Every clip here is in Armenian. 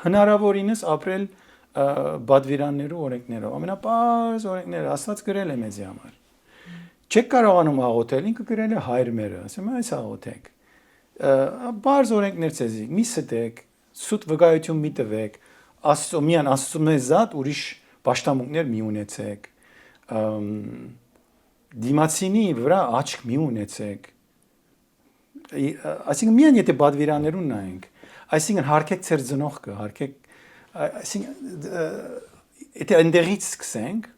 հնարավորինս ապրել բադվիրաններու օրենքներով ամենապարզ օրենքները Աստված գրել է մեզի համար չեք կարողանում աղոթել ինքը գրել է հայր մերը ասում այս աղոթեք բարձ օրենքներ ցեզի մի ստեք սուտ վկայություն մի տվեք Աստծո միան Աստծո մեզ զատ ուրիշ պաշտամունքներ մի ունեցեք դիմացինի վրա աչք մի ունեցեք այսինքն միան եթե բադվիրաներուն նայենք այսինքն հարկեք ծեր ծնողքը հարկեք այսինքն եթե այնտեղից սկսենք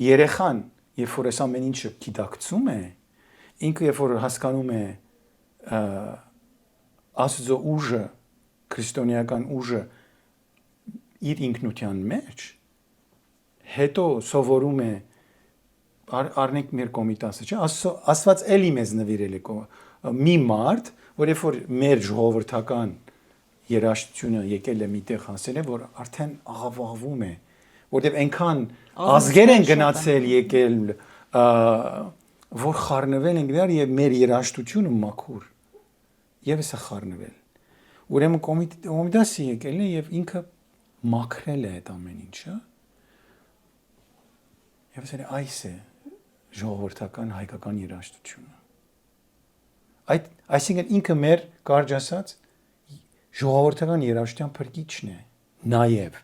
երեխան երբ որ այս ամեն ինչը գիտակցում է ինքը երբ որ հասկանում է Աստծո ուժը քրիստոնեական ուժը իր ինքնության մեջ հետո սովորում է առնենք մեր կոմիտասը չէ Աստված էլի մեզ նվիրել է մի մարդ որ երբ որ մեր ժողովրդական երաժշտությունը եկել է միտեղ հասել է որ արդեն աղավաղվում է որտեվ այնքան ազգեր են գնացել եկել որ խառնվել են դեռ եւ մեր երաժշտությունը մաքուր եւս է խառնվել ուրեմն կոմիտասը եկել է եւ ինքը մաքրել է այդ ամեն ինչը եւ ասել է այս է ժողովրդական հայկական երաժշտությունը այսինքն ինքը մեր կարճ ասած ժողովրդական երաժշտության փրկիչն է նաև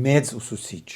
մեծ ուսուցիչ